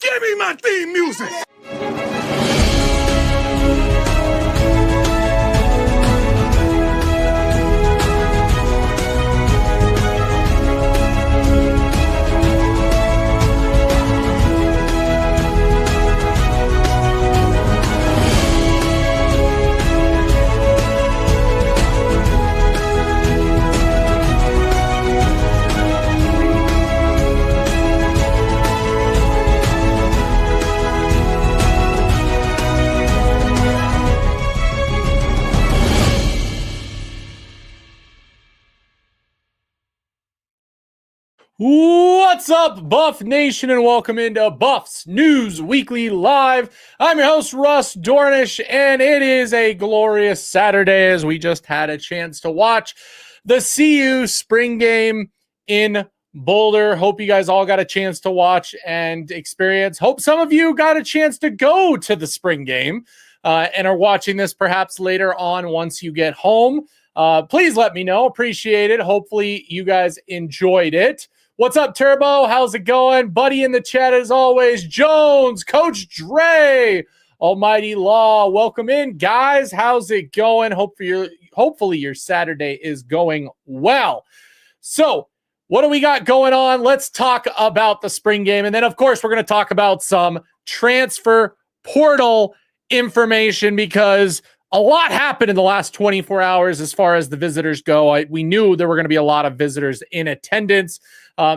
Give me my theme music! What's up, Buff Nation, and welcome into Buffs News Weekly Live. I'm your host, Russ Dornish, and it is a glorious Saturday as we just had a chance to watch the CU spring game in Boulder. Hope you guys all got a chance to watch and experience. Hope some of you got a chance to go to the spring game and are watching this perhaps later on once you get home. Please let me know. Appreciate it. Hopefully you guys enjoyed it. What's up, Turbo? How's it going? Buddy in the chat as always. Jones, Coach Dre, Almighty Law. Welcome in, guys. How's it going? Hopefully your Saturday is going well. So what do we got going on? Let's talk about the spring game. And then, of course, we're going to talk about some transfer portal information because a lot happened in the last 24 hours as far as the visitors go. We knew there were going to be a lot of visitors in attendance.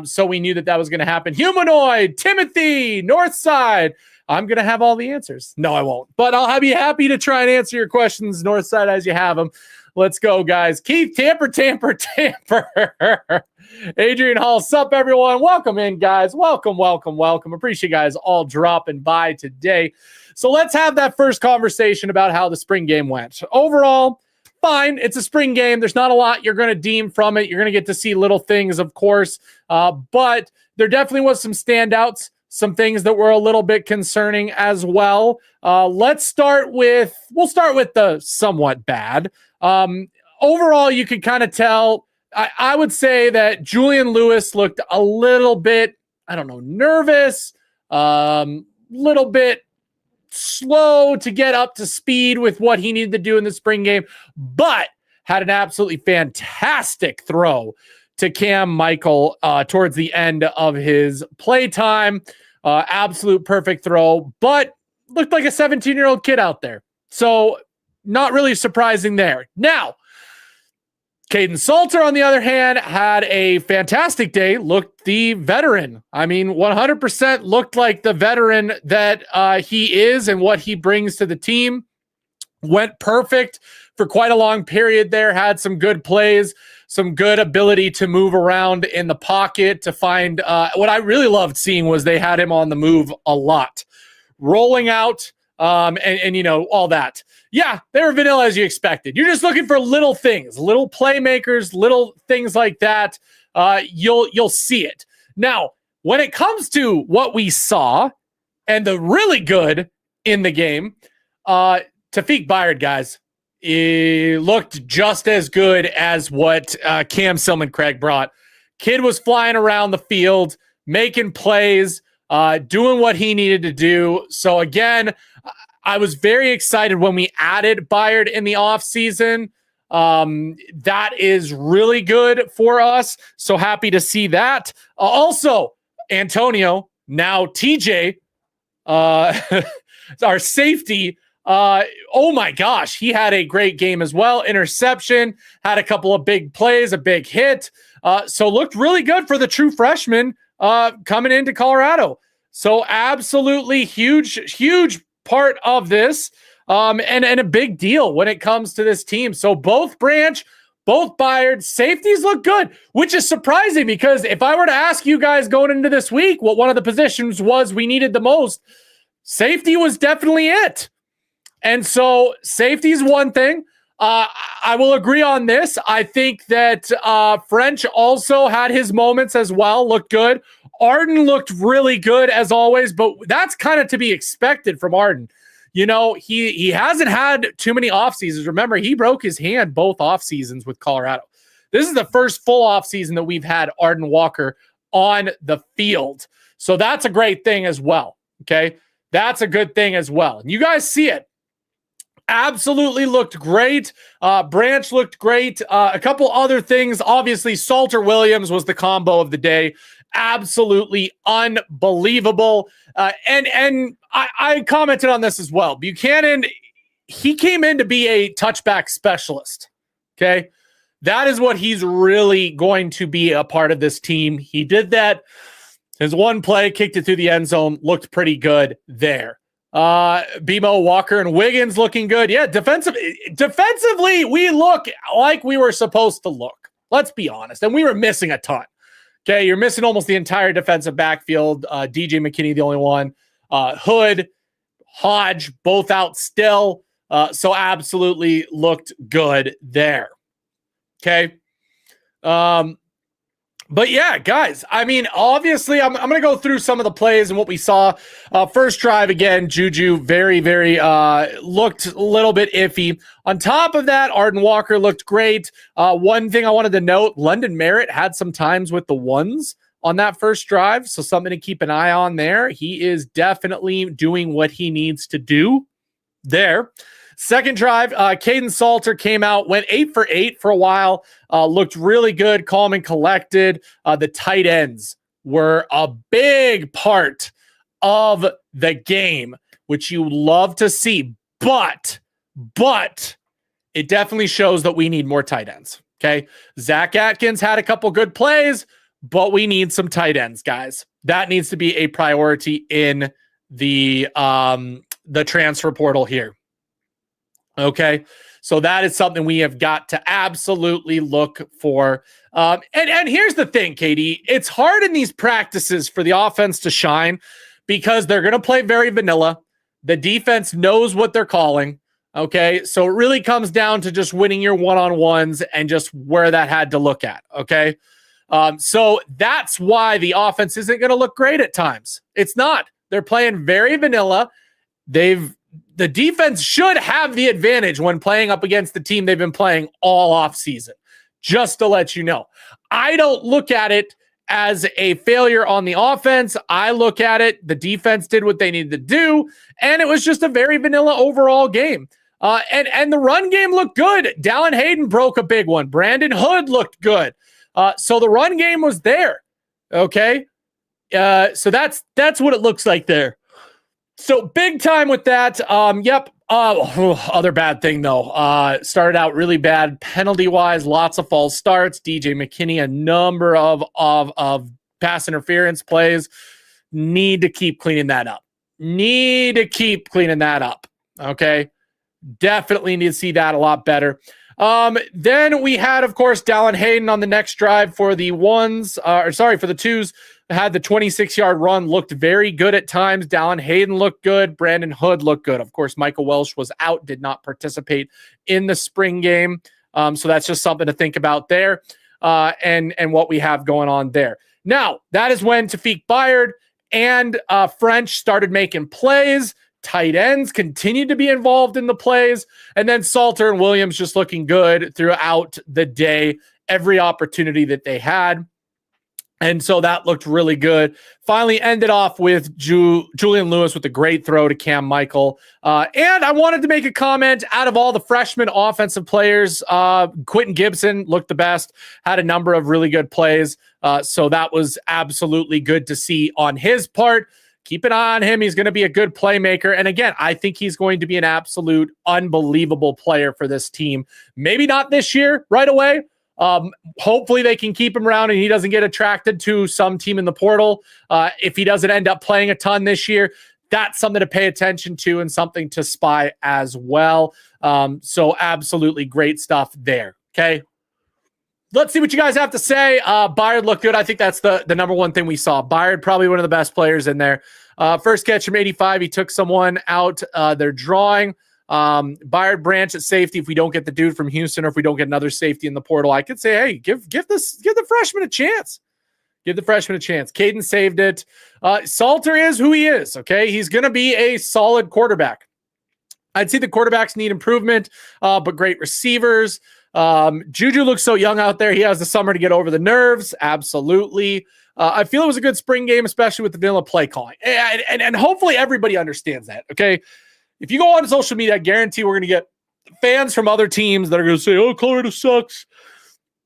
So we knew that was going to happen. Humanoid, Timothy, Northside. I'm going to have all the answers. No, I won't. But I'll be happy to try and answer your questions, Northside, as you have them. Let's go, guys. Keith, Tamper. Adrian Hall, sup, everyone. Welcome in, guys. Welcome. Appreciate you guys all dropping by today. So let's have that first conversation about how the spring game went. Overall, fine. It's a spring game. There's not a lot you're going to deem from it. You're going to get to see little things, of course. But there definitely was some standouts, some things that were a little bit concerning as well. We'll start with the somewhat bad. Overall, you could kind of tell, I would say that Julian Lewis looked a little bit, nervous, little bit slow to get up to speed with what he needed to do in the spring game, but had an absolutely fantastic throw to Cam Michael towards the end of his playtime. Absolute perfect throw, but looked like a 17-year-old kid out there. So not really surprising there. Now, Caden Salter, on the other hand, had a fantastic day, looked the veteran. 100% looked like the veteran that he is and what he brings to the team. Went perfect for quite a long period there, had some good plays, some good ability to move around in the pocket to find what I really loved seeing was they had him on the move a lot. Rolling out and all that. Yeah, they were vanilla as you expected. You're just looking for little things, little playmakers, little things like that. You'll see it. Now, when it comes to what we saw and the really good in the game, Tafiq Byard, guys, he looked just as good as what Cam Silman-Craig brought. Kid was flying around the field, making plays, doing what he needed to do. So again, I was very excited when we added Byard in the offseason. That is really good for us. So happy to see that. Also, Antonio, now TJ, our safety. Oh my gosh, he had a great game as well. Interception, had a couple of big plays, a big hit. So looked really good for the true freshman coming into Colorado. So absolutely huge part of this and a big deal when it comes to this team. So both Branch, both Byard, safeties look good, which is surprising because if I were to ask you guys going into this week what one of the positions was we needed the most, safety was definitely it. And so safety is one thing. I will agree on this. I think that French also had his moments as well, looked good. Arden looked really good as always, but that's kind of to be expected from Arden. He hasn't had too many off seasons. Remember, he broke his hand both off seasons with Colorado. This is the first full off season that we've had Arden Walker on the field. So that's a great thing as well. Okay. That's a good thing as well. And you guys see it. Absolutely looked great. Branch looked great. A couple other things. Obviously, Salter Williams was the combo of the day. Absolutely unbelievable. And I commented on this as well. Buchanan, he came in to be a touchback specialist. Okay. That is what he's really going to be a part of this team. He did that. His one play, kicked it through the end zone, looked pretty good there. BMO, Walker, and Wiggins looking good. Yeah, defensively, we look like we were supposed to look. Let's be honest. And we were missing a ton. Okay, you're missing almost the entire defensive backfield. DJ McKinney, the only one. Hood, Hodge, both out still. So absolutely looked good there. Okay. But yeah, guys, I mean, obviously, I'm going to go through some of the plays and what we saw. First drive, again, Juju very, very looked a little bit iffy. On top of that, Arden Walker looked great. One thing I wanted to note, London Merritt had some times with the ones on that first drive, so something to keep an eye on there. He is definitely doing what he needs to do there. Second drive, Caden Salter came out, went 8 for 8 for a while, looked really good, calm and collected. The tight ends were a big part of the game, which you love to see, but it definitely shows that we need more tight ends, okay? Zach Atkins had a couple good plays, but we need some tight ends, guys. That needs to be a priority in the transfer portal here. Okay, so that is something we have got to absolutely look for. And here's the thing, Katie. It's hard in these practices for the offense to shine because they're going to play very vanilla. The defense knows what they're calling. Okay, so it really comes down to just winning your one-on-ones and just where that had to look at. Okay, so that's why the offense isn't going to look great at times. It's not. They're playing very vanilla. The defense should have the advantage when playing up against the team they've been playing all offseason, just to let you know. I don't look at it as a failure on the offense. I look at it, the defense did what they needed to do, and it was just a very vanilla overall game. And the run game looked good. Dallin Hayden broke a big one. Brandon Hood looked good. So the run game was there, okay? So that's what it looks like there. So big time with that. Yep. Other bad thing though. Started out really bad penalty wise. Lots of false starts. DJ McKinney, a number of pass interference plays. Need to keep cleaning that up. Okay. Definitely need to see that a lot better. Then we had, of course, Dallin Hayden on the next drive for the for the twos. Had the 26-yard run, looked very good at times. Dallin Hayden looked good. Brandon Hood looked good. Of course, Michael Welsh was out, did not participate in the spring game. So that's just something to think about there and what we have going on there. Now, that is when Tafik Byard and French started making plays. Tight ends continued to be involved in the plays. And then Salter and Williams just looking good throughout the day, every opportunity that they had. And so that looked really good. Finally ended off with Julian Lewis with a great throw to Cam Michael. And I wanted to make a comment out of all the freshman offensive players. Quentin Gibson looked the best, had a number of really good plays. So that was absolutely good to see on his part. Keep an eye on him. He's going to be a good playmaker. And again, I think he's going to be an absolute unbelievable player for this team. Maybe not this year right away. Hopefully they can keep him around and he doesn't get attracted to some team in the portal. If he doesn't end up playing a ton this year, that's something to pay attention to and something to spy as well. So absolutely great stuff there. Okay. Let's see what you guys have to say. Byard looked good. I think that's the number one thing we saw. Byard, probably one of the best players in there. First catch from 85. He took someone out. They're drawing. Byard, Branch at safety. If we don't get the dude from Houston or if we don't get another safety in the portal, I could say, hey, give the freshman a chance. Give the freshman a chance. Caden saved it. Salter is who he is, okay? He's going to be a solid quarterback. I'd say the quarterbacks need improvement, but great receivers. Juju looks so young out there. He has the summer to get over the nerves. Absolutely. I feel it was a good spring game, especially with the vanilla play calling. And hopefully everybody understands that, okay? If you go on social media, I guarantee we're going to get fans from other teams that are going to say, oh, Colorado sucks.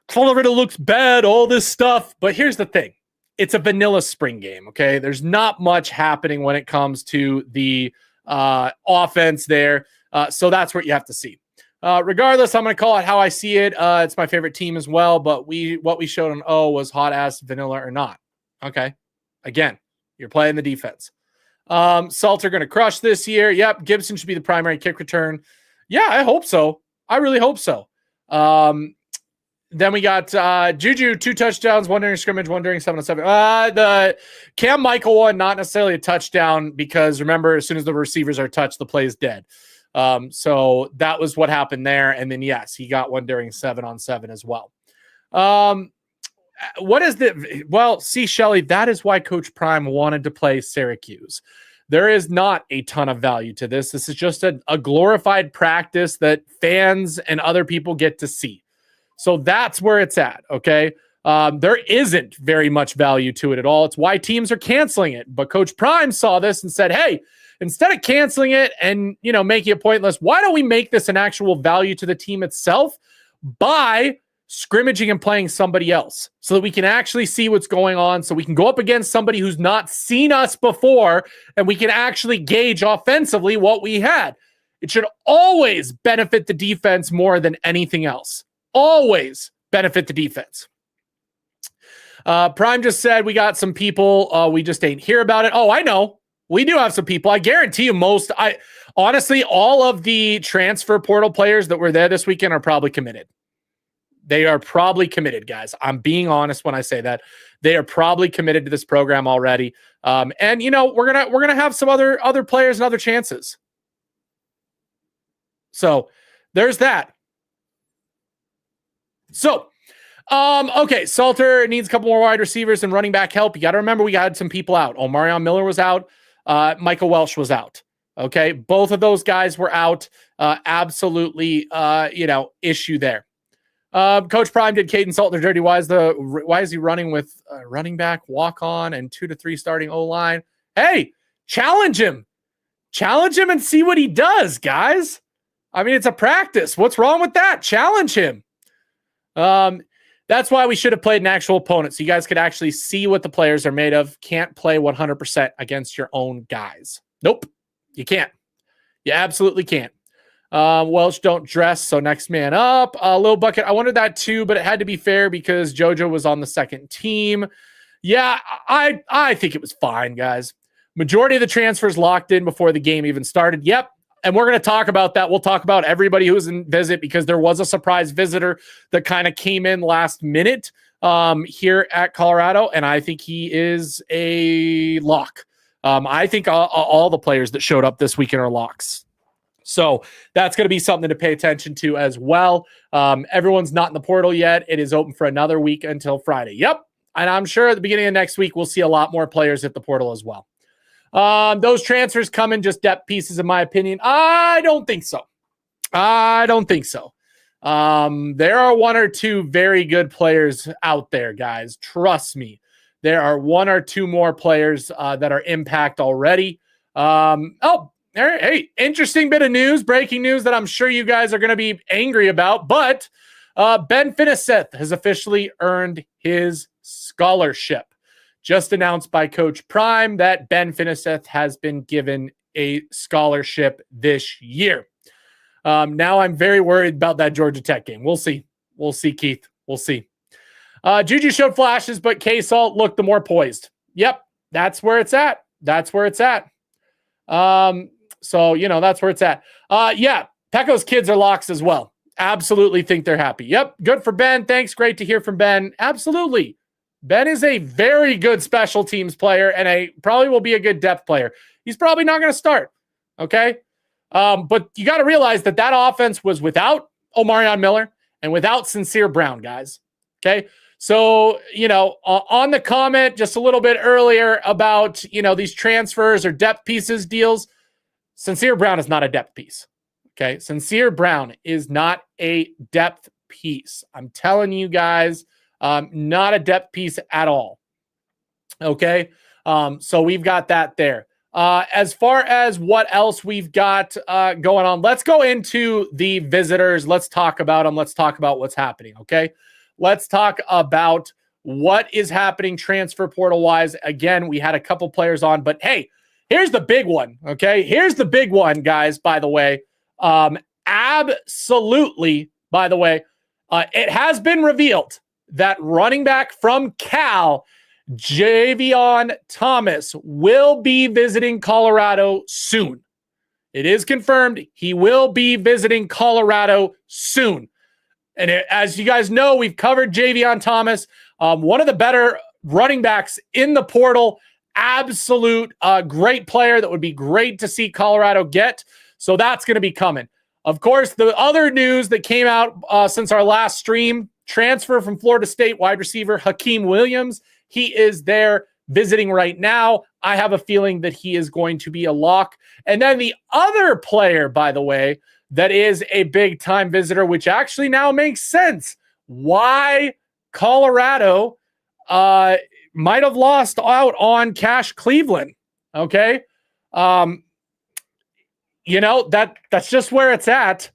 Colorado looks bad, all this stuff. But here's the thing. It's a vanilla spring game, okay? There's not much happening when it comes to the offense there. So that's what you have to see. Regardless, I'm going to call it how I see it. It's my favorite team as well, but what we showed on O was hot ass vanilla or not. Okay. Again, you're playing the defense. Salter going to crush this year. Yep. Gibson should be the primary kick return. Yeah, I hope so. I really hope so. Then we got Juju, 2 touchdowns, 1 during scrimmage, 1 during 7-on-7. The Cam Michael one, not necessarily a touchdown because remember, as soon as the receivers are touched, the play is dead. So that was what happened there. And then, yes, he got 1 during 7-on-7 as well. What is the, well, see, Shelly, that is why Coach Prime wanted to play Syracuse. There is not a ton of value to this. This is just a glorified practice that fans and other people get to see. So that's where it's at, okay? There isn't very much value to it at all. It's why teams are canceling it. But Coach Prime saw this and said, hey, instead of canceling it and, making it pointless, why don't we make this an actual value to the team itself by scrimmaging and playing somebody else so that we can actually see what's going on, so we can go up against somebody who's not seen us before and we can actually gauge offensively what we had. It should always benefit the defense more than anything else. Always benefit the defense. Prime just said we got some people. We just ain't hear about it. Oh, I know. We do have some people. I guarantee you honestly, all of the transfer portal players that were there this weekend are probably committed. They are probably committed, guys. I'm being honest when I say that. They are probably committed to this program already. And we're gonna have some other players and other chances. So there's that. So, okay, Salter needs a couple more wide receivers and running back help. You got to remember we had some people out. Omarion Miller was out. Michael Welsh was out. Okay, both of those guys were out. Absolutely, issue there. Coach Prime did Caden Salter dirty. Why is he running with running back, walk on, and 2 to 3 starting O-line? Hey, challenge him and see what he does, guys. I mean, it's a practice. What's wrong with that? Challenge him. That's why we should have played an actual opponent, so you guys could actually see what the players are made of. Can't play 100% against your own guys. Nope, you can't. You absolutely can't. Welsh don't dress, so next man up. Lil Bucket, I wanted that too, but it had to be fair because JoJo was on the second team. Yeah, I think it was fine, guys. Majority of the transfers locked in before the game even started. Yep. And we're going to talk about that. We'll talk about everybody who's in visit because there was a surprise visitor that kind of came in last minute here at Colorado. And I think he is a lock. I think all the players that showed up this weekend are locks. So that's going to be something to pay attention to as well. Everyone's not in the portal yet. It is open for another week until Friday. Yep. And I'm sure at the beginning of next week, we'll see a lot more players at the portal as well. Those transfers come in just depth pieces, in my opinion. I don't think so. There are 1 or 2 very good players out there, guys. Trust me. There are 1 or 2 more players that are impact already. Hey, interesting bit of news, breaking news that I'm sure you guys are going to be angry about, but Ben Finiseth has officially earned his scholarship. Just announced by Coach Prime that Ben Finiseth has been given a scholarship this year. Now I'm very worried about that Georgia Tech game. We'll see. We'll see, Keith. We'll see. Juju showed flashes, but K-Salt looked the more poised. Yep, that's where it's at. That's where it's at. That's where it's at. Pecco's kids are locks as well. Absolutely think they're happy. Yep, good for Ben. Thanks. Great to hear from Ben. Absolutely. Ben is a very good special teams player and probably will be a good depth player. He's probably not going to start. Okay. But you got to realize that offense was without Omarion Miller and without Sincere Brown, guys. Okay. So, on the comment just a little bit earlier about, these transfers or depth pieces deals, Sincere Brown is not a depth piece. Okay. Sincere Brown is not a depth piece. I'm telling you guys, not a depth piece at all. Okay. So we've got that there. As far as what else we've got going on, let's go into the visitors. Let's talk about them. Let's talk about what's happening. Okay. Let's talk about what is happening transfer portal wise. Again, we had a couple players on, but hey, here's the big one. Okay. Here's the big one, guys, by the way. Absolutely, by the way, it has been revealed that running back from Cal, Javion Thomas, will be visiting Colorado soon. It is confirmed he will be visiting Colorado soon. And as you guys know, we've covered Javion Thomas, one of the better running backs in the portal. Absolute great player that would be great to see Colorado get. So that's going to be coming. Of course, the other news that came out since our last stream, transfer from Florida State wide receiver Hakeem Williams. He is there visiting right now. I have a feeling that he is going to be a lock. And then the other player, by the way, that is a big-time visitor, which actually now makes sense. Why Colorado might have lost out on Cash Cleveland, okay? That's just where it's at.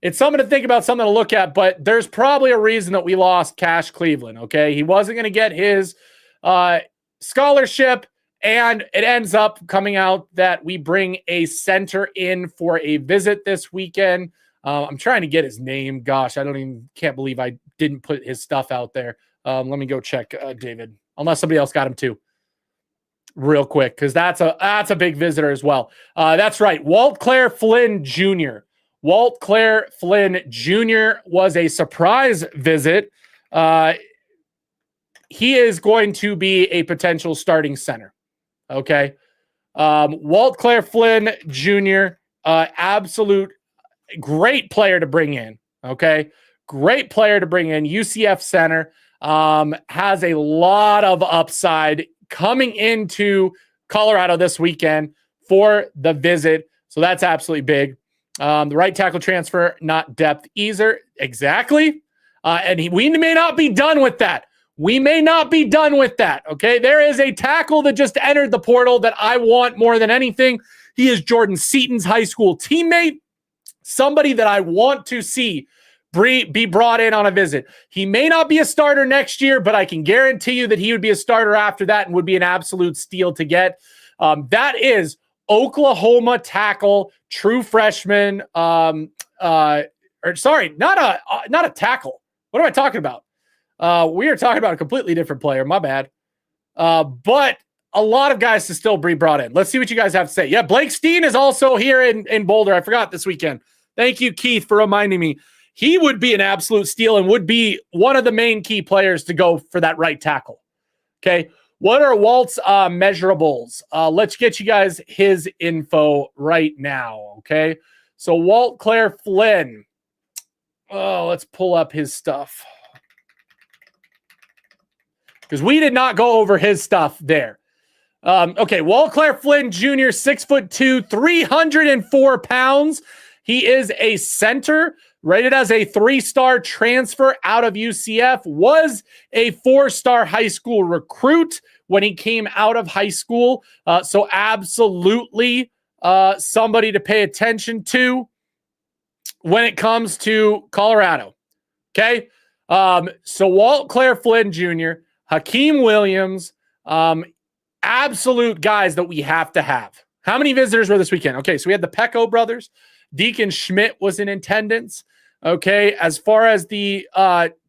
It's something to think about, something to look at, but there's probably a reason that we lost Cash Cleveland, okay? He wasn't going to get his scholarship, and it ends up coming out that we bring a center in for a visit this weekend. I'm trying to get his name. Gosh, can't believe I didn't put his stuff out there. Let me go check David, unless somebody else got him too. Real quick, because that's a big visitor as well. That's right. Walt Claire Flynn Jr. Walt Claire Flynn Jr. was a surprise visit. He is going to be a potential starting center. Okay. Walt Claire Flynn Jr., absolute great player to bring in. Okay. Great player to bring in. UCF center, has a lot of upside coming into Colorado this weekend for the visit. So that's absolutely big. The right tackle transfer, not depth either. Exactly. We may not be done with that. We may not be done with that. Okay. There is a tackle that just entered the portal that I want more than anything. He is Jordan Seaton's high school teammate. Somebody that I want to see be brought in on a visit. He may not be a starter next year, but I can guarantee you that he would be a starter after that and would be an absolute steal to get. That is Oklahoma tackle, true freshman. Not a tackle. What am I talking about? We are talking about a completely different player. My bad. But a lot of guys to still be brought in. Let's see what you guys have to say. Yeah, Blake Steen is also here in Boulder. I forgot this weekend. Thank you, Keith, for reminding me. He would be an absolute steal and would be one of the main key players to go for that right tackle. Okay. What are Walt's measurables? Let's get you guys his info right now. Okay. So Walt Claire Flynn. Oh, let's pull up his stuff, because we did not go over his stuff there. Okay. Walt Claire Flynn Jr., 6'2", 304 pounds. He is a center, rated as a 3-star transfer out of UCF, was a 4-star high school recruit when he came out of high school. So absolutely somebody to pay attention to when it comes to Colorado. Okay. So Walt Claire Flynn Jr., Hakeem Williams, absolute guys that we have to have. How many visitors were this weekend? Okay. So we had the Pecco brothers. Deacon Schmidt was in attendance. Okay. As far as the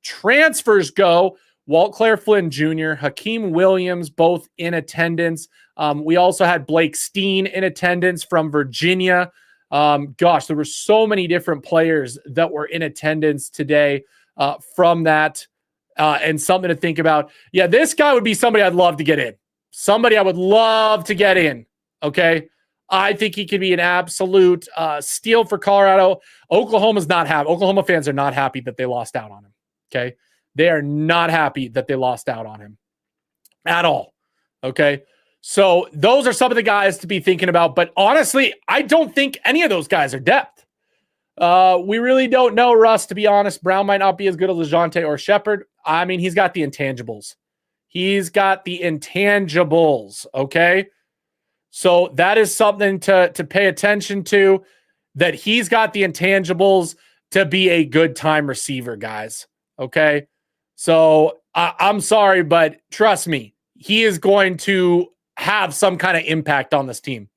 transfers go, Walt Claire Flynn Jr., Hakeem Williams, both in attendance. We also had Blake Steen in attendance from Virginia. There were so many different players that were in attendance today from that, and something to think about. Yeah, this guy would be somebody I'd love to get in. Somebody I would love to get in. Okay. I think he could be an absolute steal for Colorado. Oklahoma fans are not happy that they lost out on him. Okay. They are not happy that they lost out on him at all. Okay. So those are some of the guys to be thinking about. But honestly, I don't think any of those guys are depth. We really don't know Russ, to be honest. Brown might not be as good as LeJontay or Shepard. I mean, he's got the intangibles. He's got the intangibles, okay? So that is something to pay attention to, that he's got the intangibles to be a good time receiver, guys, okay? So I'm sorry, but trust me, he is going to have some kind of impact on this team.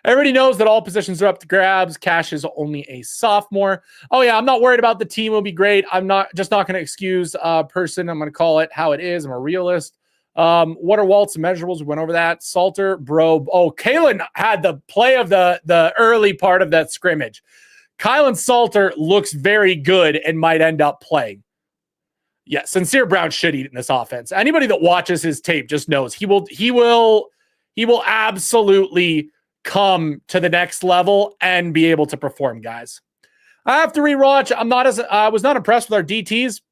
Everybody knows that all positions are up to grabs. Cash is only a sophomore. Oh, yeah, I'm not worried about the team. Will be great. I'm not going to excuse person. I'm going to call it how it is. I'm a realist. What are Walt's measurables? We went over that. Salter, bro. Oh, Kalen had the play of the early part of that scrimmage. Kylan Salter looks very good and might end up playing. Yeah, Sincere Brown should eat in this offense. Anybody that watches his tape just knows he will absolutely come to the next level and be able to perform, guys. I have to rewatch. I was not impressed with our DTs.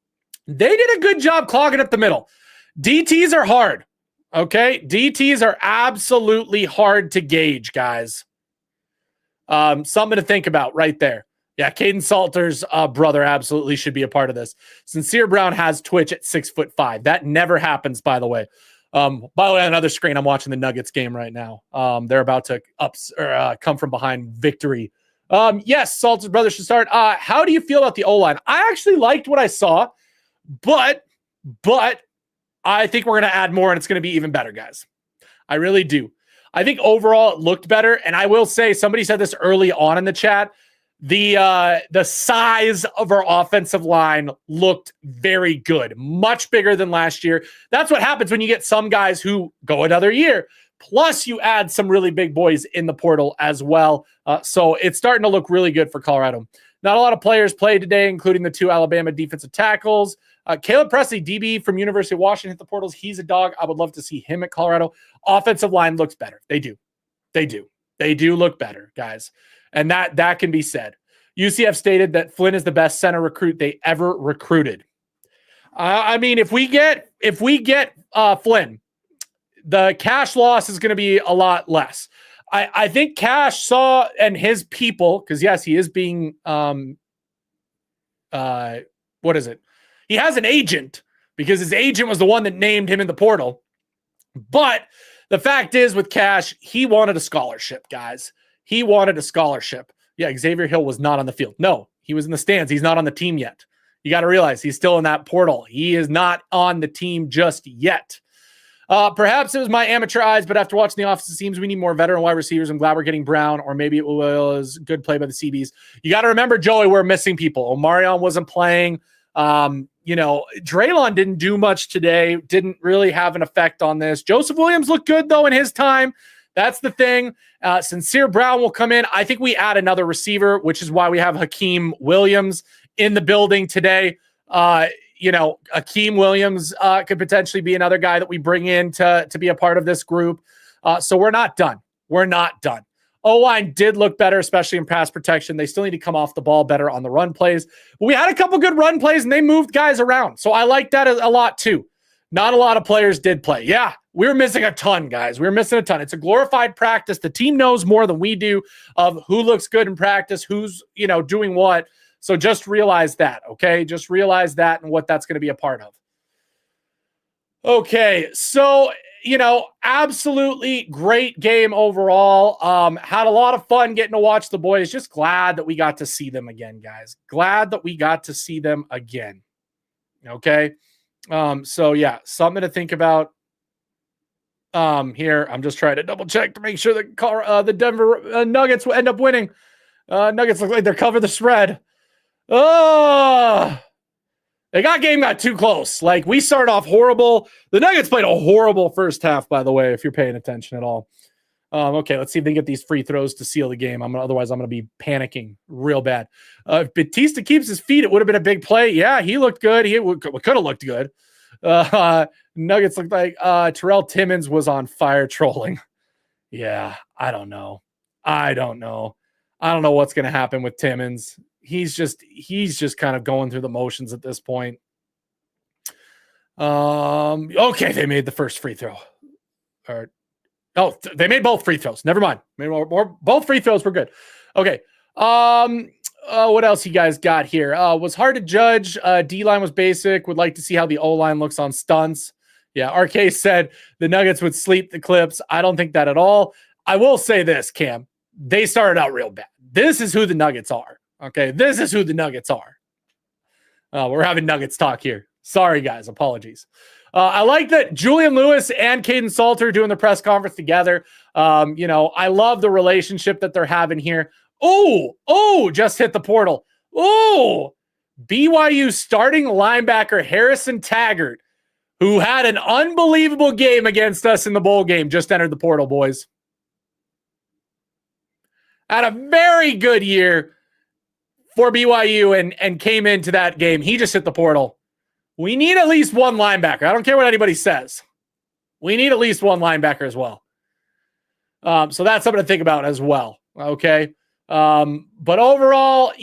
They did a good job clogging up the middle. DTs are hard. Okay. DTs are absolutely hard to gauge, guys. Something to think about right there. Yeah. Caden Salter's brother absolutely should be a part of this. Sincere Brown has Twitch at 6'5". That never happens, by the way. By the way, on another screen, I'm watching the Nuggets game right now. They're about to come from behind victory. Yes, Salter's brother should start. How do you feel about the O-line? I actually liked what I saw, but I think we're going to add more and it's going to be even better, guys. I really do. I think overall it looked better. And I will say, somebody said this early on in the chat, the size of our offensive line looked very good, much bigger than last year. That's what happens when you get some guys who go another year. Plus, you add some really big boys in the portal as well. So it's starting to look really good for Colorado. Not a lot of players played today, including the 2 Alabama defensive tackles. Caleb Presley, DB from University of Washington, hit the portals. He's a dog. I would love to see him at Colorado. Offensive line looks better. They do. They do look better, guys. And that can be said. UCF stated that Flynn is the best center recruit they ever recruited. I mean, if we get Flynn, the cash loss is going to be a lot less. I think Cash saw, and his people, because yes, he is being what is it? He has an agent because his agent was the one that named him in the portal. But the fact is, with Cash, he wanted a scholarship, guys. He wanted a scholarship. Yeah, Xavier Hill was not on the field. No, he was in the stands. He's not on the team yet. You got to realize he's still in that portal. He is not on the team just yet. Perhaps it was my amateur eyes, but after watching the offense, it seems we need more veteran wide receivers. I'm glad we're getting Brown, or maybe it was good play by the CBs. You got to remember, Joey, we're missing people. Omarion wasn't playing. Draylon didn't do much today. Didn't really have an effect on this. Joseph Williams looked good, though, in his time. That's the thing. Sincere Brown will come in. I think we add another receiver, which is why we have Hakeem Williams in the building today. Hakeem Williams could potentially be another guy that we bring in to be a part of this group. So we're not done. We're not done. O-line did look better, especially in pass protection. They still need to come off the ball better on the run plays. But we had a couple good run plays, and they moved guys around. So I like that a lot, too. Not a lot of players did play. Yeah, we were missing a ton, guys. We were missing a ton. It's a glorified practice. The team knows more than we do of who looks good in practice, who's, doing what. So just realize that, okay? Just realize that and what that's going to be a part of. Okay, so, absolutely great game overall. Had a lot of fun getting to watch the boys. Just glad that we got to see them again, guys. Glad that we got to see them again. Okay? So, yeah, something to think about here. I'm just trying to double check to make sure that the Denver Nuggets will end up winning. Nuggets look like they're covering the spread. Oh, got too close. Like, we started off horrible. The Nuggets played a horrible first half, by the way, if you're paying attention at all. Okay, let's see if they can get these free throws to seal the game. Otherwise, I'm going to be panicking real bad. If Batista keeps his feet, it would have been a big play. Yeah, he looked good. He could have looked good. Nuggets looked like Terrell Timmons was on fire trolling. Yeah, I don't know what's going to happen with Timmons. He's just kind of going through the motions at this point. Okay, they made the first free throw. They made both free throws. Never mind. Both free throws were good. Okay. What else you guys got here? Was hard to judge. D-line was basic. Would like to see how the O-line looks on stunts. Yeah, RK said the Nuggets would sleep the Clips. I don't think that at all. I will say this, Cam. They started out real bad. This is who the Nuggets are. Okay, this is who the Nuggets are. We're having Nuggets talk here. Sorry, guys. Apologies. I like that Julian Lewis and Caden Salter doing the press conference together. I love the relationship that they're having here. Oh, just hit the portal. Oh, BYU starting linebacker Harrison Taggart, who had an unbelievable game against us in the bowl game, just entered the portal, boys. Had a very good year for BYU and came into that game. He just hit the portal. We need at least one linebacker. I don't care what anybody says. We need at least one linebacker as well. So that's something to think about as well. Okay. But overall,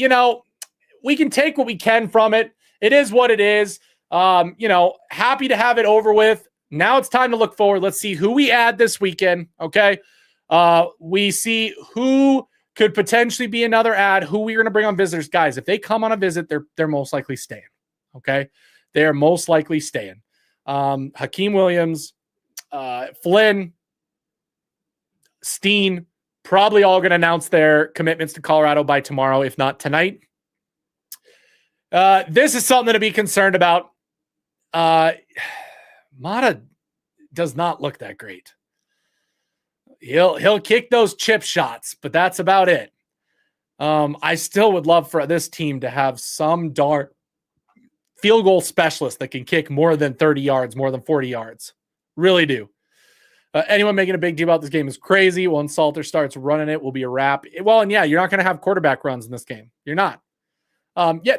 we can take what we can from it. It is what it is. Happy to have it over with. Now it's time to look forward. Let's see who we add this weekend. Okay. We see who could potentially be another ad, who we're going to bring on visitors. Guys, if they come on a visit, they're most likely staying. Okay. They are most likely staying. Hakeem Williams, Flynn, Steen, probably all going to announce their commitments to Colorado by tomorrow, if not tonight. This is something to be concerned about. Mata does not look that great. He'll kick those chip shots, but that's about it. I still would love for this team to have some darn field goal specialist that can kick more than 30 yards, more than 40 yards. Really do. Anyone making a big deal about this game is crazy. Once Salter starts running it, will be a wrap. Well, and yeah, you're not going to have quarterback runs in this game. You're not.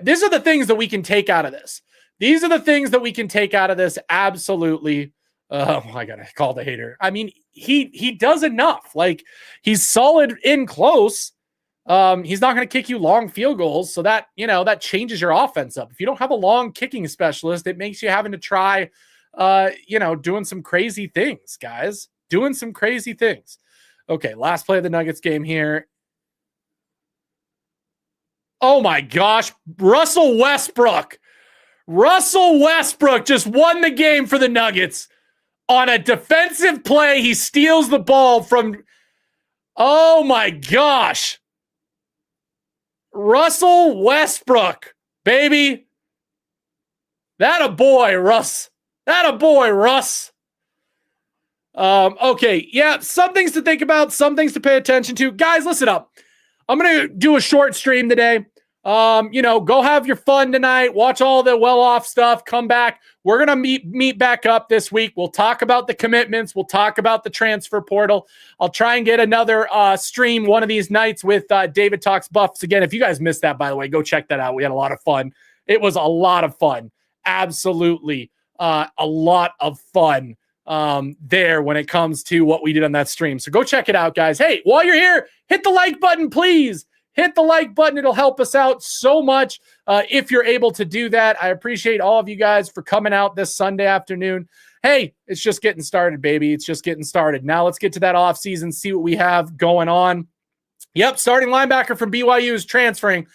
These are the things that we can take out of this. These are the things that we can take out of this. Absolutely. I got to call the hater. I mean, he does enough. Like, he's solid in close. He's not going to kick you long field goals. So that, that changes your offense up. If you don't have a long kicking specialist, it makes you having to try, doing some crazy things, guys. Doing some crazy things. Okay, last play of the Nuggets game here. Oh my gosh, Russell Westbrook. Russell Westbrook just won the game for the Nuggets. On a defensive play, he steals the ball from... Oh my gosh. Russell Westbrook, baby. That a boy, Russ. That a boy, Russ. Okay, yeah, some things to think about, some things to pay attention to. Guys, listen up. I'm going to do a short stream today. Go have your fun tonight. Watch all the well-off stuff. Come back. We're going to meet back up this week. We'll talk about the commitments. We'll talk about the transfer portal. I'll try and get another stream one of these nights with David Talks Buffs. Again, if you guys missed that, by the way, go check that out. We had a lot of fun. It was a lot of fun. Absolutely a lot of fun there when it comes to what we did on that stream. So go check it out, guys. Hey, while you're here, hit the like button, please. Hit the like button. It'll help us out so much if you're able to do that. I appreciate all of you guys for coming out this Sunday afternoon. Hey, it's just getting started, baby. It's just getting started. Now let's get to that offseason, see what we have going on. Yep, starting linebacker from BYU is transferring.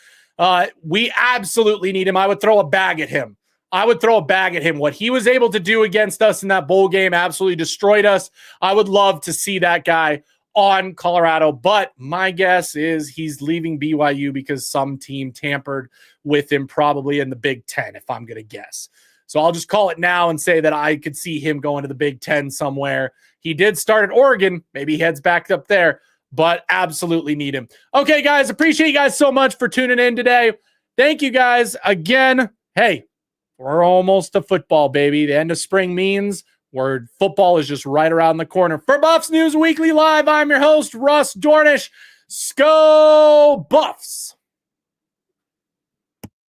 We absolutely need him. I would throw a bag at him. What he was able to do against us in that bowl game absolutely destroyed us. I would love to see that guy on Colorado, but my guess is he's leaving BYU because some team tampered with him, probably in the Big Ten, if I'm going to guess. So I'll just call it now and say that I could see him going to the Big Ten somewhere. He did start at Oregon. Maybe he heads back up there, but absolutely need him. Okay, guys, appreciate you guys so much for tuning in today. Thank you guys again. Hey, we're almost to football, baby. The end of spring means where football is just right around the corner. For Buffs News Weekly Live, I'm your host, Russ Dornish. Go Buffs!